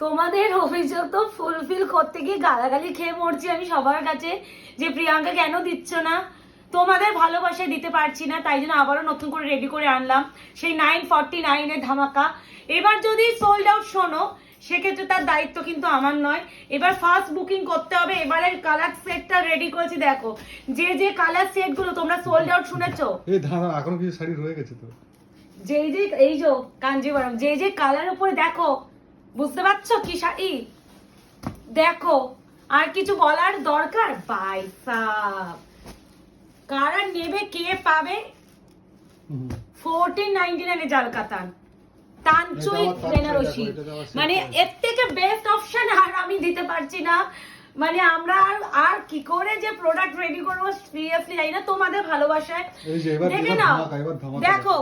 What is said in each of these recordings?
তোমাদের অভিযোগ তো ফুলফিল করতে গিয়ে গালাগালি খেয়ে মরছি আমি সবার কাছে, যে প্রিয়াঙ্কা কেন দিচ্ছ না। তোমাদের ভালোবাসায় দিতে পারছি না, তাই জন্য আবারও নতুন করে রেডি করে আনলাম সেই 949 এর ধামাকা। এবার যদি সোল্ড আউট শোনো সেক্ষেত্রে তার দায়িত্ব কিন্তু আমার নয়। এবার ফার্স্ট বুকিং করতে হবে। এবারের কালার সেটটা রেডি করেছি, দেখো যে যে কালার সেট গুলো তোমরা সোল্ড আউট শুনেছো। এই ধারা এখনো কিছু শাড়ি রয়ে গেছে তো, যে যে এই যে কাঞ্জিবরম যে যে কালার উপরে দেখো, বুঝতে পারছো কি শাড়ি দেখো। আর কিছু বলার দরকার? ভাই সাব কারা নেবে কে পাবে। 1499 এ জালকাতান তানচুই বেনারসি, মানে এর থেকে বেস্ট অপশন আর আমি দিতে পারছি না। মানে আমরা আর কি করে যে প্রোডাক্ট রেডি করবো সিরিয়াসলি জানি না। তোমাদের ভালোবাসায় দেখে নাও, দেখো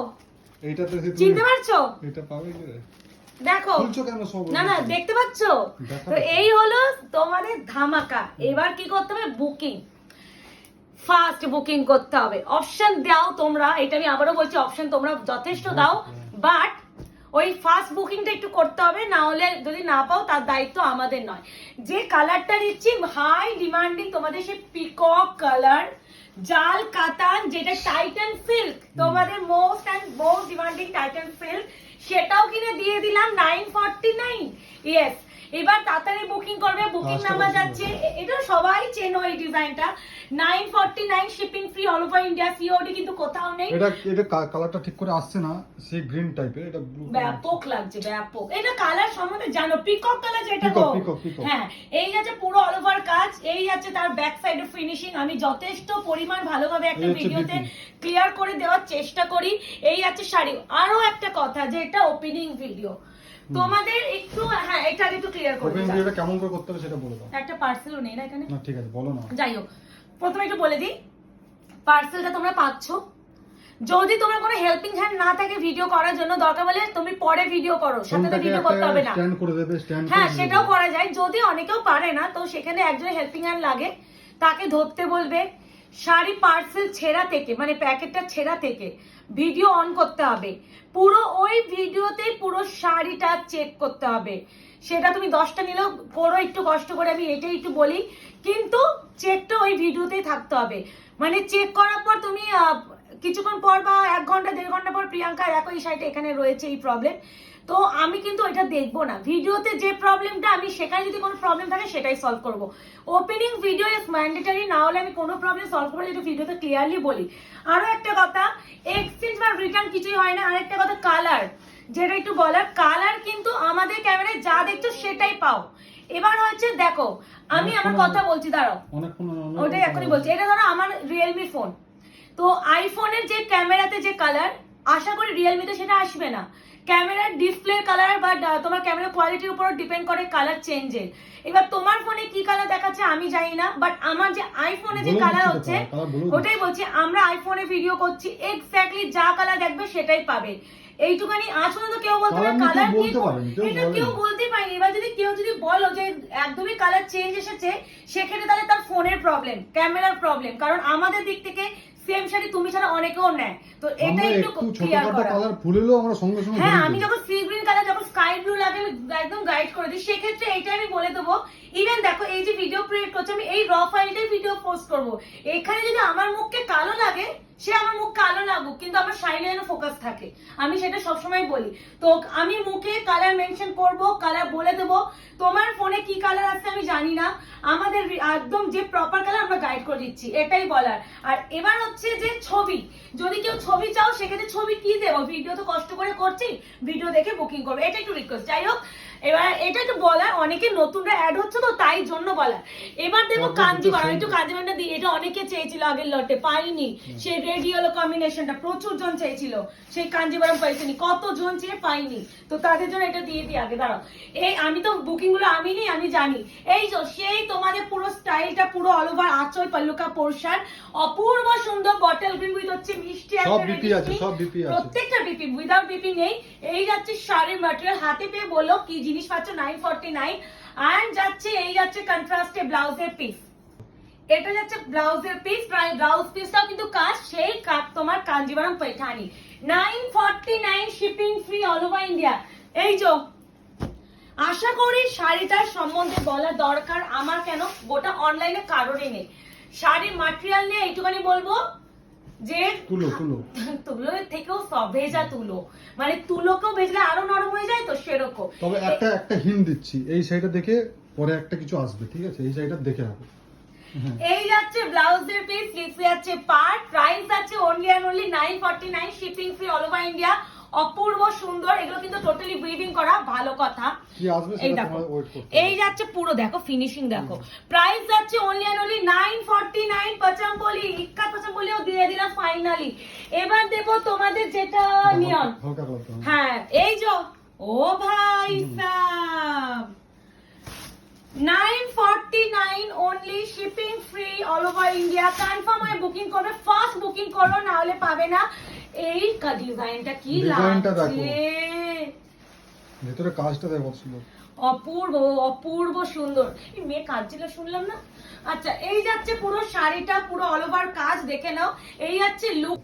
এইটাতে চিনতে পারছো, এটা পাবে কি রে? দেখো না না দেখতে পাচ্ছ তো, এই হলো তোমাদের ধামাকা। এবার কি করতে হবে? বুকিং, ফার্স্ট বুকিং করতে হবে। অপশন দাও তোমরা, এটা আমি আবারও বলছি, অপশন তোমরা যথেষ্ট দাও, বাট ওই ফার্স্ট বুকিংটা একটু করতে হবে, না হলে যদি না পাও তার দায়িত্ব আমাদের নয়। যে কালারটা দিচ্ছি হাই ডিমান্ডিং, তোমাদের সেই পিকক কালার জাল কাতান, যেটা টাইটান সিল্ক, তোমাদের most and most demanding Titan silk, সেটাও কিনে দিয়ে দিলাম 949। ইয়েস, এবার তাড়াতাড়ি বুকিং করবে। বুকিং নাম্বার যাচ্ছে, এটা সবাই চেনো এই ডিজাইনটা, 949 shipping free all over India, COD কিন্তু কোথাও নেই। এটা কালারটা ঠিক করে আসছে না, সেই গ্রিন টাইপের, এটা ব্লু ব্যাপক লাগছে, ব্যাপক। এটা কালার সম্বন্ধে জানো, পিকক কালার যেটা গো, হ্যাঁ এই আছে পুরো অল ওভার কাজ, এই আছে তার ব্যাক সাইডের ফিনিশিং। আমি যথেষ্ট পরিমাণ ভালোভাবে একটা ভিডিওতে ক্লিয়ার করে দেওয়ার চেষ্টা করি। এই আছে শাড়ি। আরো একটা কথা, যে এটা ওপেনিং ভিডিও, তোমাদের একটু হ্যাঁ এটা আগে একটু ক্লিয়ার করে দিই। ভিডিওটা কেমন করে করতে হবে সেটা বলে দাও। একটা পার্সেলও নেই না এখানে, না ঠিক আছে বলো না। যাই হোক, প্রথমে একটু বলে দিই, পার্সেলটা তোমরা পাচ্ছ। যদি তোমার কোনো হেল্পিং হ্যান্ড না থাকে ভিডিও করার জন্য, দরকার বলে তুমি পরে ভিডিও করো, সাথে ভিডিও করতে হবে না। স্ট্যান্ড করে দেবে, স্ট্যান্ড হ্যাঁ সেটাও করা যায়। যদি অনেকেও পারে না, তো সেখানে একজন হেল্পিং হ্যান্ড লাগে, তাকে ধরতে বলবে। শাড়ি পার্সেল ছেঁড়া থেকে, মানে প্যাকেটটা ছেঁড়া থেকে ভিডিও অন করতে হবে, পুরো ওই ভিডিওতেই পুরো শাড়িটা চেক করতে হবে। সেটা তুমি 10টা নিলেও করো একটু কষ্ট করে, আমি এটাই একটু বলি, কিন্তু চেকটা ওই ভিডিওতেই থাকতে হবে। মানে চেক করার পর তুমি কিছুক্ষণ পর বা 1 ঘন্টা 1.5 ঘন্টা পর, প্রিয়াঙ্কা দেখো এই শাড়িটা এখানে রয়েছে এই প্রবলেম, তো আমি কিন্তু এটা দেখবো না। ভিডিওতে যে প্রবলেমটা, আমি সেখানে যদি কোনো প্রবলেম থাকে সেটাই সলভ করব। ওপেনিং ভিডিও ইজ ম্যান্ডেটরি, না হলে আমি কোনো প্রবলেম সলভ করে যদি ভিডিওতে ক্লিয়ারলি বলি। আরো একটা কথা, এক্সচেঞ্জ বা রিটার্ন কিছুই হয় না। আর একটা কথা, কালার যেটা একটু বলার, কালার কিন্তু আমাদের ক্যামেরায় যা দেখছো সেটাই পাও। এবার হচ্ছে দেখো, আমি আমার কথা বলছি, দাঁড়াও ওটাই এখনই বলছি। এটা ধরো আমার রিয়েলমি ফোন, তো আইফোনের যে ক্যামেরাতে যে কালার, আশা করি রিয়েলমিতে সেটা আসবে না। ক্যামেরার ডিসপ্লে কালার বা তোমার ক্যামেরা কোয়ালিটির উপর ডিপেন্ড করে কালার চেঞ্জের। এবার তোমার ফোনে কি কালার দেখাচ্ছে আমি জানি না, বাট আমার যে আইফোনে যে কালার হচ্ছে, ওটাই বলছি, আমরা আইফোনে ভিডিও করছি, এক্স্যাক্টলি যা কালার দেখবে সেটাই পাবে। এইটুখানি আজ পর্যন্ত কেউ বলতে পারে কালার কি, এটা কেউ বলতে পারেনি। এবার যদি কেউ যদি বলো যে একদমই কালার চেঞ্জ এসেছে, সেক্ষেত্রে তাহলে তার ফোনের প্রবলেম, ক্যামেরার প্রবলেম, কারণ আমাদের দিক থেকে সেম শাড়ি তুমি ছাড়া অনেকেও নেয়, তো এটা একটু ক্লিয়ার করা। কালার ভুলেলেও আমরা সঙ্গে সঙ্গে, হ্যাঁ আমি যখন সি গ্রিন কালার, যখন স্কাই ব্লু লাগে, আমি একদম গাইড করে দিই, সেক্ষেত্রে এইটা আমি বলে দেবো। ইভেন দেখো এই যে ভিডিও ক্রিয়েট করছে, আমি এই র ফাইলটাই ভিডিও পোস্ট করবো। এখানে যদি আমার মুখকে কালো লাগে, সে আমার মুখ কালো লাগুক, কিন্তু আমার শাইনে যেন ফোকাস থাকে, আমি সেটা সবসময় বলি। তো আমি মুখে কালার মেনশন করব, কালার বলে দেবো। তোমার ফোনে কি কালার আছে আমি জানি না, আমাদের একদম যে প্রপার কালার আমরা গাইড করে দিচ্ছি, এটাই বলার। আর এবার হচ্ছে যে ছবি, যদি কেউ ছবি চাও সেক্ষেত্রে ছবি কি দেবো, ভিডিও তো কষ্ট করে করছি, ভিডিও দেখে বুকিং করবে, এটা একটু রিকোয়েস্ট। যাই হোক, এবার এটা একটু বলার, অনেকে নতুনরা অ্যাড হচ্ছে তো তাই জন্য বলার। এবার দেখো কাঞ্জিবরম, একটু কাঞ্জিবরমটা দিই, এটা অনেকে চেয়েছিল আগের লটে, পাইনি। সেই রেড ইয়েলো কম্বিনেশনটা প্রচুর জন চেয়েছিল, সেই কাঞ্জিবরম পাইছেনি, কতজন চেয়ে পাইনি, তো তাদের জন্য এটা দিয়ে দিই আগে। দাঁড়াও, এই আমি তো বুকিং গুলো আমি নিই, আমি জানি। এই যে সেই তোমাদের পুরো স্টাইলটা, পুরো অল ওভার আঁচল পাল্লুকা পোরশন, অপূর্ব সুন্দর বটল গ্রিন উইথ হচ্ছে মিষ্টি, সব বিপি আছে, সব বিপি আছে, প্রত্যেকটা বিপি, উইদাউট বিপি নেই। এই যাচ্ছে শাড়ির ম্যাটেরিয়াল, হাতে পেয়ে বলো কি জিনিস পাচ্ছ, 949। আর যাচ্ছে এই যাচ্ছে কন্ট্রাস্টে ব্লাউজের পিস, এটা যাচ্ছে ব্লাউজের পিস, ব্লাউজ পিসটাও কিন্তু কাজ, সেই কাজ তোমার Kanjeevaram Paithani, 949 shipping free all over India. এই যে আশা করি শাড়িটার সম্বন্ধে বলা দরকার আমার কেন, গোটা অনলাইনে কারোরই নেই। শাড়ির ম্যাটেরিয়াল নিয়ে এইটুখানি বলবো যে তুলোর থেকেও ভেজা তুলো, মানে তুলোকেও ভেজলে আরো নরম হয়ে যায়, তো সেরকম। তবে একটা হিন্ট দিচ্ছি, এই শাড়িটা দেখে পরে একটা কিছু আসবে, ঠিক আছে? এই শাড়িটা দেখে রাখো। এই যাচ্ছে ব্লাউজের পিস, স্লিভস যাচ্ছে পার্ট, প্রাইস আছে only and only 949, shipping free all over India. অপূর্ব সুন্দর, এগুলো কিন্তু টোটালি উইভিং করা, ভালো কথা। কি আসবে এই সেটা দেখো, তোমার ওয়েট করতে এই যাচ্ছে পুরো, দেখো ফিনিশিং দেখো। প্রাইস যাচ্ছে অনলি এন্ড অনলি 949, পচামপলি ইক্কা পচামপলিও দিয়ে দিলাম ফাইনালি। এবার দেবো তোমাদের যেটা নিয়ন, হালকা কালার। হ্যাঁ এই যে, ও ভাই sub 949 only, shipping free all over India. Confirm হয় বুকিং করবে, ফার্স্ট বুকিং করো, না হলে পাবে না। এই ডিজাইনটা কি ডিজাইনটা দেখো, লাগছে, ভিতরে কাজটা দেখো কত সুন্দর, অপূর্ব অপূর্ব সুন্দর। এই মেয়ে কাঁদছিল শুনলাম না। আচ্ছা, এই যাচ্ছে পুরো শাড়িটা, পুরো অল ওভার কাজ দেখে নাও। এই যাচ্ছে লুক,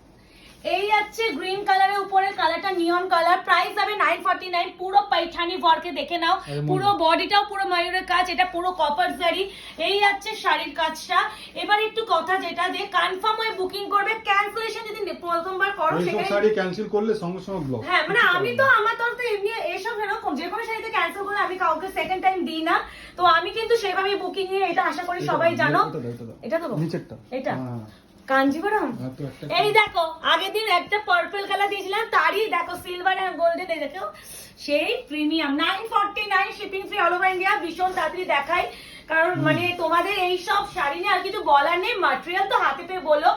এই যাচ্ছে গ্রিন কালারের উপরে, কালারটা নিয়ন কালার। প্রাইস হবে 949, পুরো পাইঠানি ওয়ার্কে দেখে নাও, পুরো বডিটাও পুরো ময়ূরের কাজ, এটা পুরো কপার জারি। এই যাচ্ছে শাড়ির কাজটা। এবার একটু কথা যেটা যে কনফার্ম হয় বুকিং করবে, ক্যান্সেলেশন যদি প্রথমবার করো এইসব সেখানে শাড়ি ক্যান্সেল করলে সঙ্গে সঙ্গে ব্লক। হ্যাঁ, মানে আমি তো আমার তরফ থেকে এমনি এসব এরকম যে কোনো শাড়িতে ক্যান্সেল করলে আমি কাউকে সেকেন্ড টাইম দিই না, তো আমি কিন্তু সেভাবে বুকিং নিয়ে, এটা আশা করি সবাই জানো। এটা তো নিচেরটা, এটা হ্যাঁ কাঞ্জিবরম। হ্যাঁ, তো একটা এই দেখো, আগের দিন একটা পার্পল কালার দিয়েছিলাম, তারই দেখো সিলভার আর গোল্ডেন, এই দেখো সেই premium. 949, shipping free all over India. ভীষণ তাড়াতাড়ি দেখাই, কারণ মানে তোমাদের এই সব শাড়ি নিয়ে আর কিছু বলার নেই, ম্যাটেরিয়াল তো হাতে পেয়ে বলো।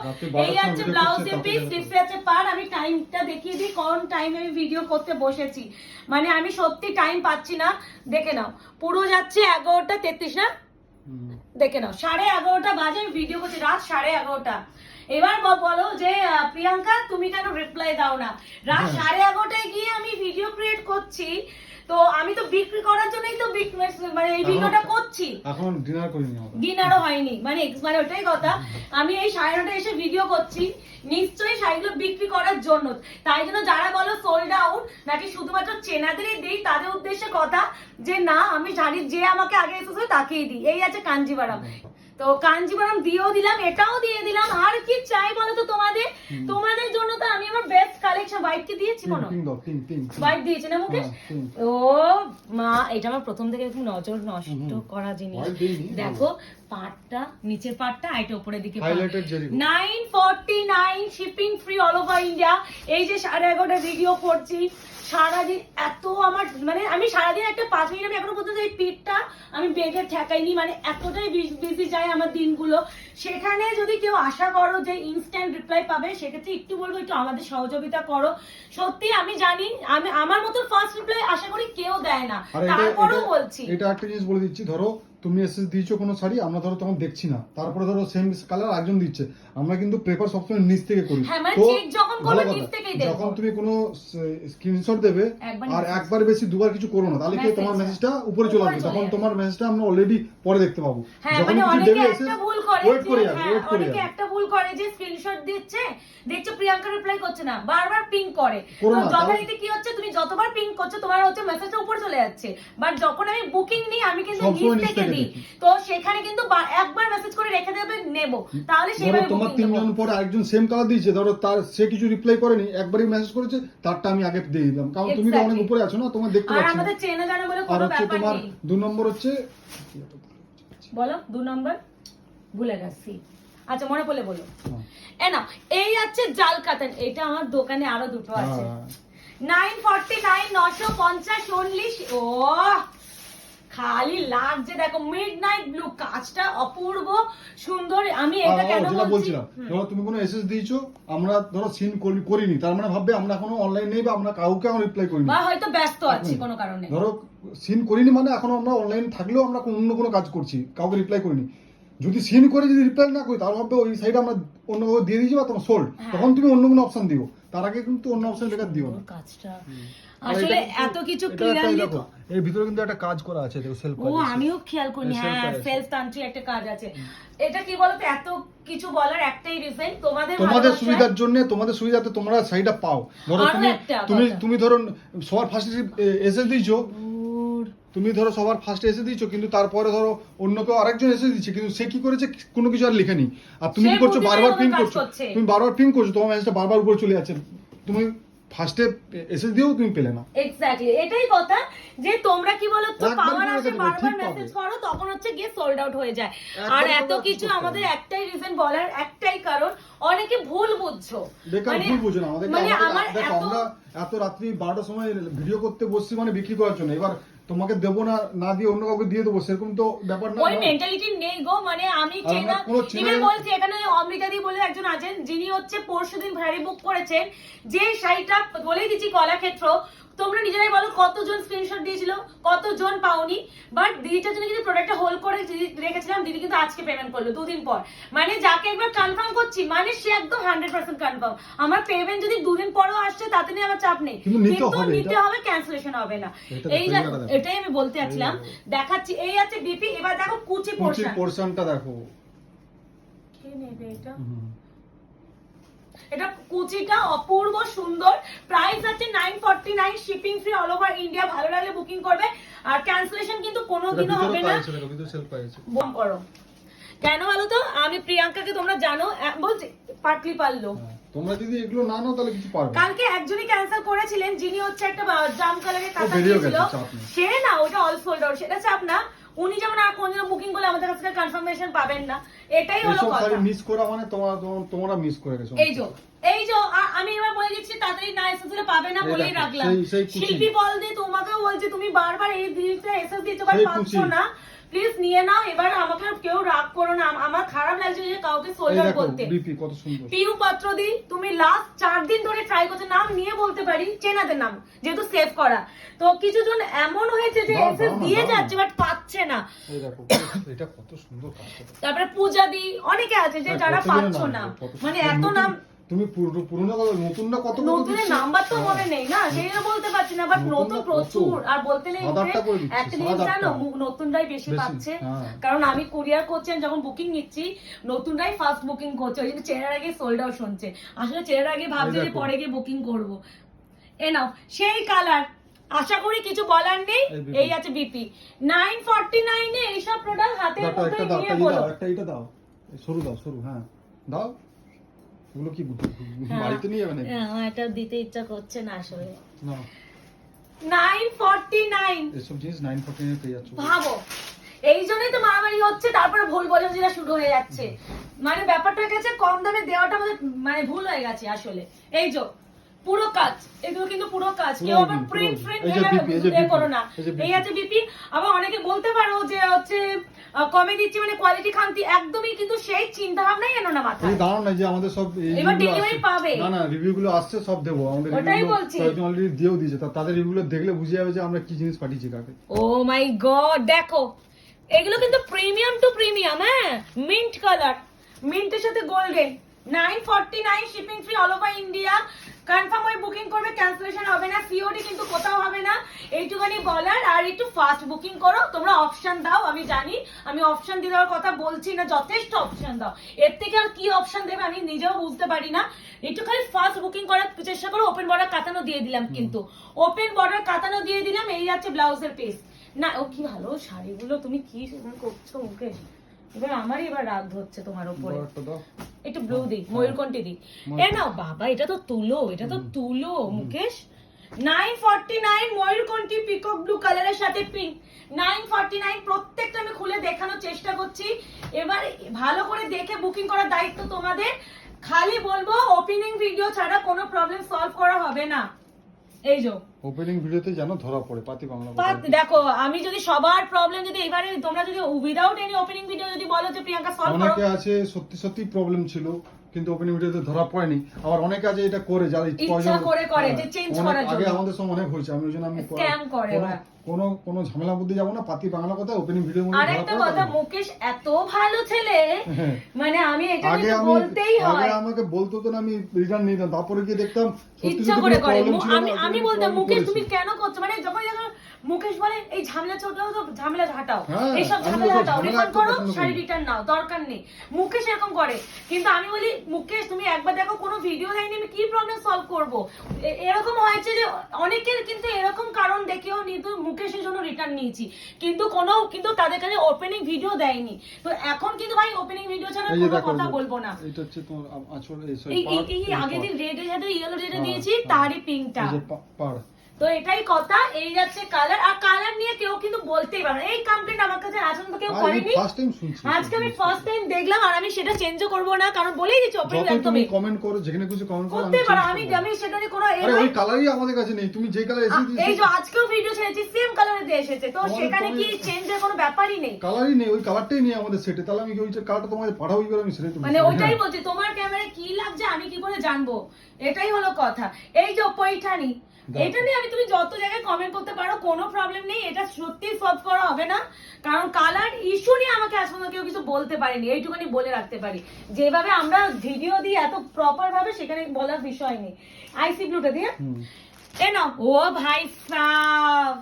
এই আছে ব্লাউজের পিস, স্লিভস আছে পার। আমি টাইমটা দেখিয়ে দিই, কোন টাইমে আমি ভিডিও করতে বসেছি, মানে আমি সত্যি টাইম পাচ্ছি না। দেখে নাও, পুরো যাচ্ছে 11:33 না, দেখে নাও 11:30 বাজে, আমি ভিডিও করছি রাত 11:30। এবার বলো যে প্রিয়াঙ্কা তুমি কেন রিপ্লাই দাও না? রাত 11:30 গিয়ে আমি ভিডিও ক্রিয়েট করছি, তো আমি তো বিক্রি করার জন্যই তো মানে এই ভিডিওটা করছি। এখন ডিনার করিনি, আমরা ডিনারও হয়নি, মানে মানে ওটাই কথা। আমি এই 9:30 এসে ভিডিও করছি, নিশ্চয়ই শাড়িগুলো বিক্রি করার জন্য। তাই জন্য যারা বলো সোল্ড আউট নাকি শুধুমাত্র চেনাদেরই দিই, তাদের উদ্দেশ্যে কথা যে না, আমি শাড়ি যে আমাকে আগে এসেছে তাকেই দিই। এই আছে কাঞ্জিভারাম, তো কাঞ্জিভারাম দিয়েও দিলাম, এটাও দিয়ে দিলাম। আর কি চাই বলো তো তোমাদের? তোমাদের জন্য তো আমি আমার বেস্ট কালেকশন। হোয়াইট কি দিয়েছি কোনো? হোয়াইট দিয়েছি না মুকেশ? ও মা, এটা আমার প্রথম থেকে একটু নজর নষ্ট করা জিনিস। দেখো পাটটা, নিচের পাটটা, এটা উপরের দিকে 949, shipping free all over India. এই যে 11:30 ভিডিও করছি, সারাদিন এত আমার মানে আমি সারাদিন একটা 5 মিনিট, আমি এখনো পর্যন্ত এই পিঠটা আমি বেগে ঠেকাইনি, মানে এতটাই বিজি যায় আমার দিনগুলো। সেখানে যদি কেউ আশা করো যে ইনস্ট্যান্ট রিপ্লাই পাবে, সেক্ষেত্রে একটু বলবো একটু আমাদের সহযোগিতা করো। সত্যি আমি জানি, আমি আমার মতো ফার্স্ট রিপ্লাই আশা করি কেউ দেয় না, তারপরেও বলছি। এটা একটা জিনিস বলে দিচ্ছি, ধরো তুমি এসে দিয়েছো কোনো শাড়ি, আমরা ধরো তখন দেখছি না, তারপরে ধরো সেম কালার একজন দিচ্ছে, আমরা কিন্তু প্রেফার সবসময় নিচ থেকে করি। হ্যাঁ, মানে চেক যখন করবে নিচ থেকেই দেখো। যখন তুমি কোনো স্ক্রিনশট দেবে আর একবার বেশি দুবার কিছু করো না, তাহলে কি তোমার মেসেজটা উপরে চলে আসবে, তখন তোমার মেসেজটা আমরা অলরেডি পরে দেখতে পাবো। হ্যাঁ, যখন মানে তুমি অনেকে দেবে একটা ভুল করে, অনেকে একটা ভুল করে যে স্ক্রিনশট দিচ্ছে, দেখছো প্রিয়াঙ্কা রিপ্লাই করছে না, বারবার পিং করে। তো যথারীতি কি হচ্ছে, তুমি যতবার পিং করছো তোমার হচ্ছে মেসেজটা উপরে চলে যাচ্ছে, বাট যখন আমি বুকিং নিই আমি কিন্তু নিচ থেকে দিই, তো সেখানে কিন্তু একবার মেসেজ করে রেখে দেবে নেব, তাহলে সেইভাবে তোমার তিনজন পরে আরেকজন সেম কালার দিয়েছে, ধরো তার সে কিছু রিপ্লাই করেনি, একবারই মেসেজ করেছে, তারটা আমি আগে দিয়ে দিলাম, কারণ তুমি তো অনেক উপরে আছো না, তোমার দেখতে পাচ্ছি। আর আমাদের চেনা জানা বলে কোনো ব্যাপার নেই। তোমার 2 নম্বর হচ্ছে, বলো 2 নম্বর ভুলে গেছি, আচ্ছা মনে পড়লে বলো। না, এই আছে জাল কাতান, এটা আমার দোকানে আরো দুটো আছে। 949, 950 অনলি। ও খালি লাগছে, দেখো মিডনাইট ব্লু, কাজটা অপূর্ব সুন্দর। আমি এটা কেন বলছিলাম, ধরো তুমি কোনো এসএস দিয়েছো, আমরা ধরো সিন করিনি, তার মানে ভাববে আমরা এখনো অনলাইন নেই বা আমরা কাউকে এখন রিপ্লাই করিনি, বা হয়তো ব্যস্ত আছি কোনো কারণে। ধরো সিন করিনি মানে এখনো আমরা অনলাইন থাকলেও আমরা অন্য কোনো কাজ করছি, কাউকে রিপ্লাই করিনি। যদি সিন করে যদি রিপ্লাই না করি, তাহলে ভাববে ওই সাইডে আমরা অন্য কাউকে দিয়ে দিয়েছি বা তোমার সোল্ড, তখন তুমি অন্য কোনো অপশন দিও, তার আগে কিন্তু অন্য অপশন বেকার দিও না। কাজটা আসলে এত কিছু ক্লিয়ারলি, এর ভিতরে কিন্তু একটা কাজ করা আছে, দেখো সেলফ কাজ। ও আমিও খেয়াল করিনি, হ্যাঁ সেলফ তান্ত্রিক একটা কাজ আছে। এটা কি বলতো, এত কিছু বলার একটাই রিজন, তোমাদের সুবিধার জন্য, তোমাদের সুবিধাতে তোমরা সাইডটা পাও। ধরো তুমি ধরো সবার ফার্স্ট এসএস দিয়েছো, তুমি ধরো সবার ফার্স্টে এসে দিয়েছো, কিন্তু তারপরে ধরো অন্য কেউ আরেকজন এসে দিচ্ছে, কিন্তু সে কি করেছে কোনো কিছু আর লেখেনি, আর তুমি সে কি করছো বুঝে বারবার নেবে পিন কাজ করছো, করছে। তুমি বারবার পিন করছো, তোমার মেসেজটা বারবার উপরে চলে যাচ্ছে, তুমি ফার্স্টে এসে দিয়েও তুমি পেলে না। এক্স্যাক্টলি এটাই কথা, যে তোমরা কি বলো তো, একবার পাওয়ার করে আসে দেবে, বারবার ঠিক পাবে। মেসেজ করো, তখন হচ্ছে গিয়ে সোল্ড আউট হয়ে যায়। একবার আর করে এত আর কিছু কিছু করতে আমাদের হবে না। একটাই রিজন বলার, একটাই কারণ, অনেকে ভুল বুঝছো। বেকার ভুল বুঝো না আমাদেরকে, মানে আমার আমাদের দেখো এত আমরা এত রাত্রি 12টার সময় ভিডিও করতে বসছি মানে বিক্রি করার জন্য, এবার তোমাকে দেবো না, না দিয়ে অন্য কাউকে দিয়ে দেবো, সেরকম তো ব্যাপার না। ওই মেন্টালিটি নেই গো। মানে আমি আর আমরা কোনো চেনা এবার জানা- বলছি, এখানে অমৃতা দি বলে একজন আছেন, যিনি হচ্ছে পরশুদিন শাড়ি বুক করেছেন, যে শাড়িটা বলেই দিচ্ছি কলাক্ষেত্র, তোমরা নিজেরাই বলো কতজন স্ক্রিনশট দিয়েছিল, কতজন পাওনি, বাট দিদিটার জন্য কিন্তু প্রোডাক্টটা হোল্ড করে রেখেছিলাম, দিদি কিন্তু আজকে পেমেন্ট করলো 2 দিন পর। মানে যাকে একবার কনফার্ম করছি, মানে সে একদম 100% কনফার্ম। আমার পেমেন্ট যদি 2 দিন পরেও আসছে তাতে নিয়ে আমার চাপ নেই, কিন্তু নিতে কিন্তু হবে, নিতে এটা- হবে, ক্যান্সেলেশন হবে না। এটা এই দেখো, এটা দেখো। এটাই আমি বলতে যাচ্ছিলাম, দেখাচ্ছি। এই আছে বিপি, এবার দেখো কুচি কুচির পোর্শন। পোর্শনটা দেখো। কে নেবে এটা? হুম। এটা কুচিটা অপূর্ব সুন্দর, প্রাইস আছে 949, shipping free all over India. ভালো লাগলে বুকিং করবে, আর ক্যান্সেলেশন কিন্তু কোনোদিনও হবে না। বম করো কেন বলো তো, আমি প্রিয়াঙ্কাকে তোমরা জানো, বলছি পাটলি পারলো। তোমরা যদি এগুলো না নাও তাহলে কিছু পারবে না। কালকে একজনই ক্যান্সেল করেছিলেন, যিনি হচ্ছে একটা জাম কালারের কাঁথা বেরিয়েও দিয়েছিল, গেছে, চাপ নেই। সে না ওটা অল সোল্ড আউট, সেটা চাপ না। উনি যেমন আর কোনদিনও বুকিং করলে আমাদের কাছ থেকে কনফার্মেশন পাবেন না, এটাই হলো এইসব কথা। শাড়ি মিস করা মানে তোমরা মিস করে গেছো। এই যে আমি এবার বলে দিচ্ছি, তাড়াতাড়ি না এসে দিলে পাবে না এই বলেই দেখো, রাখলাম। সেই কুচি। শিল্পী বল দিয়ে তোমাকেও বলছি, তুমি বারবার এই জিনিসটা এসে দিচ্ছো, বাট সেই পাচ্ছ কুচি। না। প্লিজ নিয়ে নাও। এবার আমাকে কেউ রাগ করো না, আমার খারাপ লাগছে যে কাউকে এই সোল্ড আউট দেখো করতে। বিপি কত সুন্দর। পিউ পাত্র দি, তুমি লাস্ট 4 দিন ধরে ট্রাই করছো, নাম নিয়ে বলতে পারি, চেনাদের নাম যেহেতু সেভ করা, তো কিছুজন এমন হয়েছে যে দাও, এসে দাও না, দিয়ে দাও না। যাচ্ছে বাট পাচ্ছে না। এই দেখো এটা কত সুন্দর কাজটা। তারপরে পূজা দি, অনেকে আছে যে যারা পাচ্ছ না, মানে এত নাম। তুমি পুরনো নতুন না কত নতুনের নাম্বার তো মনে নেই না, সেইটা বলতে পারছি না, বাট নতুন নতুনটা প্রচুর। কত? আর বলতে নেই মুখে, 7-8টা করে দিচ্ছে, একটা জিনিস 7-8টা। জানো, নতুনরাই বেশি বেশি, পাচ্ছে। হ্যাঁ। কারণ আমি কুরিয়ার করছি, আমি যখন বুকিং নিচ্ছি, নতুনরাই ফার্স্ট বুকিং করছে, ওই জন্য চেনার আগে সোল্ড আউট শুনছে। আসলে চেনার আগে ভাবছে যে দেখো। পরে গিয়ে বুকিং করব। এ নাও সেই কালার, আশা করি কিছু বলার নেই। এই BP এই আছে বিপি 949 এ এইসব প্রোডাক্ট হাতের একটা মধ্যে দাও, নিয়ে বলো। একটা এটা দাও, সরু দাও, সরু, হ্যাঁ দাও। এগুলো কি হ্যাঁ। বাড়িতে নিয়ে যাবে নাকি? আমার এটা দিতে ইচ্ছা করছে না আসলে। না 949 এসব জিনিস 949 পেয়ে যাচ্ছ। ভাবো, এই জন্যই তো মারামারি হচ্ছে, তারপরে ভুল বোঝাবুঝিটা শুরু হয়ে যাচ্ছে। মানে ব্যাপারটা হয়ে গেছে, কম দামে দেওয়াটা আমাদের মানে ভুল হয়ে গেছে আসলে। এই যে পুরো কাজ, এগুলো কিন্তু পুরো কাজ, কেউ আবার প্রিন্ট এই যে BP, এই যে BP, করো না। এই যে BP। এই আছে বিপি। আবার অনেকে বলতে পারো যে হচ্ছে কমে দিচ্ছি মানে কোয়ালিটি খামতি, একদমই কিন্তু সেই চিন্তা ভাবনাই এনো না মাথায়। এই দাঁড়াও না যে আমাদের সব এবার delivery পাবে। না রিভিউ গুলো আসছে, সব দেবো। আমাদের ওটাই review গুলো বলছি। কয়েকজন অলরেডি দিয়েও দিয়েছে, তাদের রিভিউ গুলো দেখলে বুঝে যাবে যে আমরা কি জিনিস পাঠিয়েছি কাকে। ও মাই গড, দেখো এগুলো কিন্তু প্রিমিয়াম টু প্রিমিয়াম। হ্যাঁ, মিন্ট কালার, মিন্টের সাথে golden. 949, shipping free all over India. Confirm হয়ে বুকিং করবে, ক্যান্সেলেশন হবে না, সিওডি কিন্তু কোথাও হবে না, এইটুখানি বলার। আর একটু ফাস্ট বুকিং করো, তোমরা অপশন দাও, আমি জানি আমি অপশন দিয়ে দেওয়ার কথা বলছি না, যথেষ্ট অপশন দাও, এর থেকে আর কি অপশন দেবে আমি নিজেও বুঝতে পারি না। একটু খালি ফাস্ট বুকিং করার চেষ্টা করো। ওপেন বর্ডার কাটানো দিয়ে দিলাম, কিন্তু ওপেন বর্ডার কাটানো দিয়ে দিলাম। এই যাচ্ছে ব্লাউজের পিস। না ও কি ভালো শাড়িগুলো, তুমি কি করছো মুখে, এবার আমারই এবার রাগ হচ্ছে তোমার উপরে। একটা দাও। একটু ব্লু দিই, ময়ূরকণ্ঠী দিই। এ নাও বাবা, এটা তো তুলো, এটা তো তুলো মুকেশ। 949, ময়ূরকণ্ঠী পিকক ব্লু কালারের সাথে পিঙ্ক। 949, প্রত্যেকটা আমি খুলে দেখানোর চেষ্টা করছি। এবার ভালো করে দেখে বুকিং করার দায়িত্ব তোমাদের। খালি বলবো ওপেনিং ভিডিও ছাড়া কোনো প্রবলেম সলভ করা হবে না। এই যে ওপেনিং ভিডিওতে যেন ধরা পড়ে পাতি বাংলা। দেখো, আমি যদি সবার প্রবলেম যদি এবারে তোমরা যদি উইদাউট এনি ওপেনিং ভিডিও যদি বলো যে প্রিয়াঙ্কা সলভ করো, অনেকে আছে সত্যি প্রবলেম ছিল কিন্তু ওপেনিং ভিডিওতে ধরা পড়েনি। আবার অনেকে আছে এটা করে যারা ইচ্ছা করে যে চেঞ্জ করার আগে জন্য। আমাদের সঙ্গে অনেক হয়েছে, আমি ওই জন্য আমি স্ক্যাম করে ওরা। কোনো ঝামেলার মধ্যে যাবো না, পাতি বাংলা কথা ওপেনিং ভিডিও আর একটা কথা, মুকেশ এত ভালো ছেলে, মানে আমি এটা আগে কিন্তু আমি বলতেই আগে হয়। আমাকে বলতো তো না, আমি রিটার্ন নিতাম, তারপরে গিয়ে দেখতাম সত্যি ইচ্ছা সত্যি করে কোনো করে। প্রবলেম ছিল না, আমি ওপেনিং বলতাম problem মুকেশ করেছি। তুমি কেন করছো, মানে যখন যখন মুকেশ বলে এই ঝামেলা চললেও তো ঝামেলা হাটাও, হ্যাঁ, এইসব আমি ঝামেলা ওসব হাটাও, ঝামেলা রিফান্ড একদম করো, পছন্দ করি শাড়ি না। রিটার্ন নাও, দরকার নেই। মুকেশ এরকম করে, কিন্তু আমি বলি মুকেশ তুমি একবার দেখো কোনো ভিডিও দেয়নি, আমি কি প্রবলেম সলভ করবো? এরকম হয়েছে যে অনেকের কিন্তু এরকম কারণ দেখেও কিন্তু মুকেশের জন্য রিটার্ন নিয়েছি, কিন্তু তাদের কাছে ওপেনিং ভিডিও দেয়নি। তো এখন কিন্তু ভাই ওপেনিং ভিডিও ছাড়া এই যে কোনো দেখো, কথা বলবো না। এটা হচ্ছে তোমার আঁচল, এই sorry, এই পাড়, এই এই আগের পাড়। দিন রেড এর সাথে ইয়েলো যেটা হ্যাঁ, দিয়েছি হ্যাঁ। তারই পিঙ্কটা। এই যে পাড়। তো এটাই কথা, এই যাচ্ছে কালার। আর কালার নিয়ে কেউ কিন্তু বলতেই পারে না, এই কমপ্লেন্ট আমার কাছে আজ পর্যন্ত কেউ করেনি। ফার্স্ট টাইম শুনছি, আজকে আমি ফার্স্ট টাইম দেখলাম, আর আমি সেটা চেঞ্জও করব না, কারণ বলেই দিচ্ছি ওপেনিং যত তুমি একদমই কমেন্ট করো, যেখানে কিছু কমেন্ট করো, করতে পারো। আমি সেটা নিয়ে কোনো আরে ওই কালারই আমাদের কাছে নেই, তুমি যে কালার এসে এই যে আজকেও ভিডিও ছেড়েছি সেম কালারে দিয়ে এসেছে, তো আমাদের সেখানে তো কি ওই- চেঞ্জের কোনো ব্যাপারই নেই। কালারই নেই, ওই কালারটাই নেই আমাদের সেটে, তাহলে আমি ওই যে কালারটা তোমাদের পাঠাবো কি করে, আমি সেটাই তো মানে বুঝছি না। ওইটাই বলছি, তোমার ক্যামেরায় কি লাগছে আমি কি করে জানবো, এটাই হলো কথা। এই যে পৈঠানি, এটা নিয়ে আমি তুমি যত জায়গায় কমেন্ট করতে পারো, কোনো প্রবলেম নেই, এটা সত্যি সলভ করা হবে না, কারণ কালার ইস্যু নিয়ে আমাকে আজ পর্যন্ত কেউ কিছু বলতে পারেনি, এইটুকুনি বলে রাখতে পারি। যেভাবে আমরা ভিডিও দিই এত প্রপার ভাবে, সেখানে বলার বিষয় নেই। আইসি ব্লুটা দিয়ে হুম। এ নাও। ও ভাই সাব,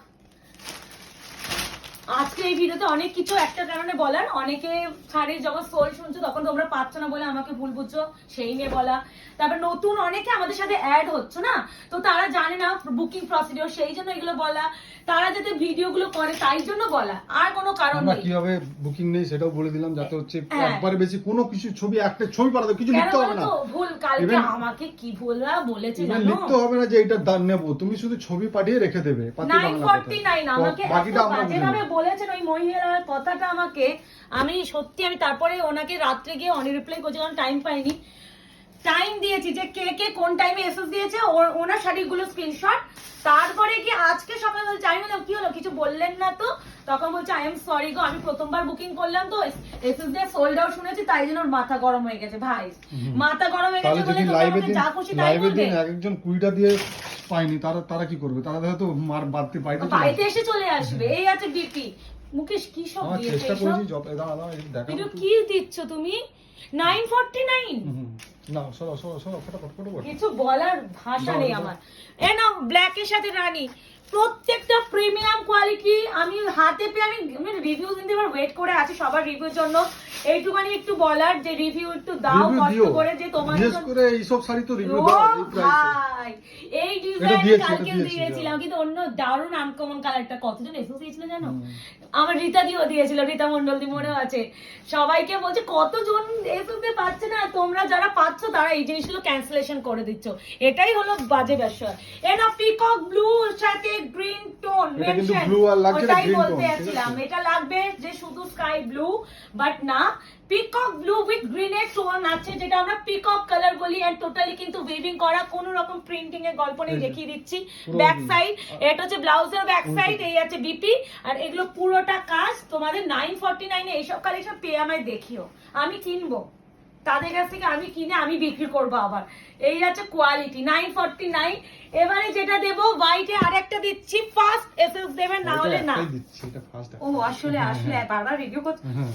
আজকে এই ভিডিওতে অনেক কিছু একটা কারণে বলার, অনেকে শাড়ির যখন সোল শুনছো তখন তোমরা পাচ্ছ না বলে আমাকে ভুল বুঝছো, সেই নিয়ে বলা। তারপর নতুন অনেকে আমাদের সাথে অ্যাড হচ্ছে না, তো তারা জানে না বুকিং প্রসিডিওর, সেই জন্য এগুলো বলা। তারা যাতে ভিডিওগুলো করে তাই জন্য বলা, আর কোনো কারণ আমরা নেই। কিভাবে বুকিং নেই সেটাও বলে দিলাম, যাতে হচ্ছে হ্যাঁ। একবারে বেশি কোনো কিছু ছবি, একটা ছবি পাঠাতে কিছু কেন লিখতে হবে না, বলতো ভুল, কালকে Even- আমাকে কি ভুলরা বলেছে ইভেন জানো? লিখতে হবে না যে এটার দাম নেবো, তুমি শুধু ছবি পাঠিয়ে রেখে দেবে, পাতি বাংলা কথা। 949 আমাকে বাকিটা এত আমরা বুঝে বাজেভাবে নেব। বলেছেন ওই মহিলার কথাটা আমাকে, আমি সত্যি আমি তারপরে ওনাকে রাত্রে গিয়ে অন রিপ্লাই করছি, কারণ টাইম পাইনি। টাইম দিয়েছি যে কে কে কোন টাইমে এসএস দিয়েছে, ওনার শাড়িগুলো স্ক্রিনশট। তারপরে কি আজকে সকালে বলছে, আমি বললাম কি হলো কিছু বললেন না তো, তখন বলছে আই এম সরি গো, আমি প্রথমবার বুকিং করলাম তো এসএস দিয়ে সোল্ড আউট শুনেছি, তাই জন্য ওর মাথা গরম হয়ে গেছে। ভাই মাথা গরম হয়ে তাহলে গেছে বলে যদি তোমরা লাইভে আমাকে দিন, যা খুশি তাই লাইভে বলবে। দিন একজন 20টা দিয়ে পাইনি, তারা কি করবে? তারা হয়তো মার বাড়তে পাইতে বাড়িতে এসে চলে আসবে। এই আছে বিপি। মুকেশ কি সব আমার দিয়েছে চেষ্টা এসব? করেছি, দাঁড়া দেখা ভিডিও কি দিচ্ছ তুমি? 949। না, সরো ফটাফট। কিছু বলার ভাষা নেই দাও। আমার। এ নাও ব্ল্যাক এর সাথে রানী, প্রত্যেকটা প্রিমিয়াম কোয়ালিটি। আমি হাতে পেয়ে আমি রিভিউ দিতে এবার ওয়েট করে আছি সবার রিভিউর জন্য। এইটুখানি একটু বলার যে রিভিউ একটু দাও রিভিউ কষ্ট দিও, করে, যে তোমাদের বিশেষ জন্য- করে এইসব শাড়ি তো রিভিউ ও দাও এই প্রাইসে। ভাই, এই এটা ডিজাইন দিয়েছি, কালকে এটা দিয়েছি, দিয়েছিলাম, কিন্তু অন্য দারুণ আনকমন কালারটা কতজন এসে দিয়েছিল জানো? হুম। আমার রীতা দিও দিয়েছিল, রীতা মন্ডল দি মনে আছে। সবাইকে বলছে কতজন এসে পাচ্ছে না, তোমরা যারা পাচ্ছ তারা এই জিনিসগুলো ক্যান্সেলেশন করে দিচ্ছ, এটাই হলো বাজে বিষয়। এনা পিকক ব্লু সাথে গ্রিন টোন এটা কিন্তু মেনশন, blue আর লাগছে না ওটাই green বলতে tone, ঠিক যাচ্ছিলাম। আছে? এটা লাগবে যে শুধু স্কাই ব্লু, বাট না, পিকক ব্লু উইথ গ্রিন এর টোন আছে, যেটা আমরা পিকক কালার বলি। এন্ড টোটালি কিন্তু উইভিং করা, কোনো রকম প্রিন্টিং এর গল্প নেই, এই যে, দেখিয়ে দিচ্ছি। পুরো ব্যাক weaving। সাইড, এটা হচ্ছে ব্লাউজের ব্যাক সাইড, এই আছে বিপি, আর এগুলো পুরোটা কাজ। তোমাদের 949 এ এইসব কালেকশন পেয়ে আমায় দেখিও, আমি কিনবো তাদের কাছ থেকে, আমি কিনে আমি বিক্রি করবো আবার। এই আছে কোয়ালিটি 949। এবারে যেটা দেবো হোয়াইটে আরেকটা দিচ্ছি, ফার্স্ট এসএস দেবেন, না হলে না। একটাই দিচ্ছি, এটা ফার্স্ট। ও আসলে বারবার রিভিউ করতে হ্যাঁ,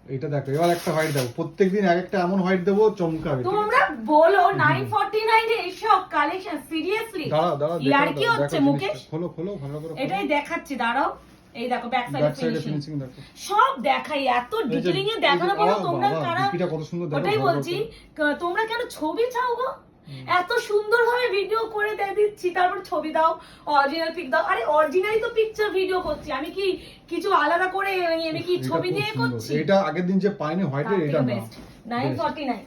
এটা দেখো, এবার একটা হোয়াইট দেবো, প্রত্যেকদিন এক একটা এমন হোয়াইট দেবো চমকাবে। ঠিক আছে? তোমরা বলো 949 এ এইসব কালেকশন সিরিয়াসলি দাঁড়া ইয়ার কি হচ্ছে মুকেশ? খোলো ভালো করে খোলো। এটাই দেখাচ্ছি, দাঁড়াও। এই দেখো ব্যাক ব্যাক সাইডে সাইডে ফিনিশিং দেখো। সব দেখাই, এত এই যে- ডিটেইলিং এ এই যে- দেখানো পড়ো আহ, তোমরা বাবা, কারা, বিপিটা কত সুন্দর দেখো, ওটাই ঘর ঘর বলছি। তোমরা কেন ছবি চাও গো? এত সুন্দর ভাবে ভিডিও করে দিচ্ছি, তারপর ছবি দাও, অরিজিনাল পিক দাও। আরে অরিজিনালি তো পিকচার ভিডিও করছি, আমি কি কিছু আলাদা করে আমি কি এটা ছবি খুব দিয়ে সুন্দর। করছি? এটা আগের দিন যে পাইনি হোয়াইটের, এটা না। 949।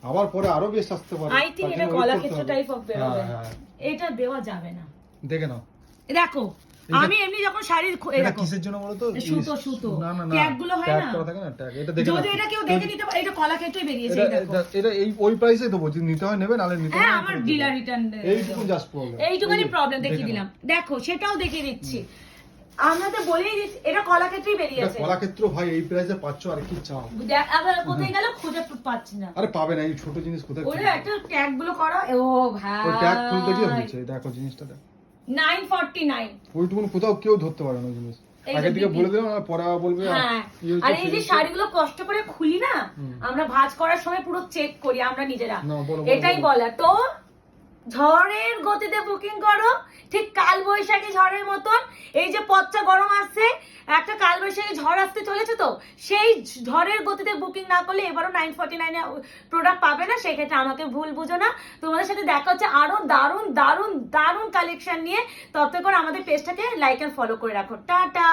আবার পরে আরো বেশ আসতে পারে। আই থিংক তার এটা জন্য কলা wait করতে ক্ষেত্র হবে। টাইপ অফ বেরোবে। হ্যাঁ, এটা দেওয়া যাবে না। দেখে নাও। দেখো আমি এমনি যখন শাড়ি এটা কিসের জন্য বলো তো? সুতো না ট্যাগ গুলো হয় ট্যাগ না, করা থাকে না, ট্যাগ। এটা দেখে যদি নাও। এটা কেউ দেখে নিতে পারে, এটা কলা ক্ষেত্রে বেরিয়েছে, এই দেখো। এটা এই ওই প্রাইসে দেবো, যদি নিতে হয় নেবে, নালে নিতে হয় হ্যাঁ না, আমার করে ডিলার দেবো। রিটার্ন এইটুকু জাস্ট প্রবলেম, এইটুখানি প্রবলেম দেখিয়ে দিলাম। দেখো সেটাও দেখিয়ে দিচ্ছি, আমরা তো বলেই দিচ্ছি এটা কলা ক্ষেত্রেই এটা বেরিয়েছে। কলাক্ষেত্র ভাই, এই প্রাইসে পাচ্ছ, আর কি চাও? আবার কোথায় গেল খুঁজে পাচ্ছি না। আরে পাবে না, এই ছোট জিনিস কোথায় ওটা খুঁজবে? একটা ট্যাগ গুলো করা, ও ভাই ওই ট্যাগ খুলতে গিয়ে হচ্ছে, দেখো জিনিসটা দেখো। 949। ওইটুকু কোথাও কেউ ধরতে পারে না ওই জিনিস। এই আগে যে থেকে বিপি। বলে দিলাম, আর পরে আবার বলবে হ্যাঁ, কি হয়েছে, আর কি এই যে হয়েছে। শাড়িগুলো কষ্ট করে খুলি না, আমরা ভাঁজ করার সময় পুরো চেক করি আমরা নিজেরা, না, বলো, এটাই বলো। বলা। তো ঝড়ের গতিতে বুকিং করো, ঠিক কাল বৈশাখী ঝড়ের মতন। এই যে পচা গরম আসছে, একটা কাল বৈশাখী ঝড় আসতে চলেছে, তো সেই ঝড়ের গতিতে বুকিং না করলে এবারও 949 প্রোডাক্ট পাবে না। সেক্ষেত্রে আমাকে ভুল বুঝো না। তোমাদের সাথে দেখা হচ্ছে আরো দারুণ দারুণ দারুণ কালেকশন নিয়ে। ততক্ষণ আমাদের পেজটাকে লাইক এন্ড ফলো করে রাখো। টাটা।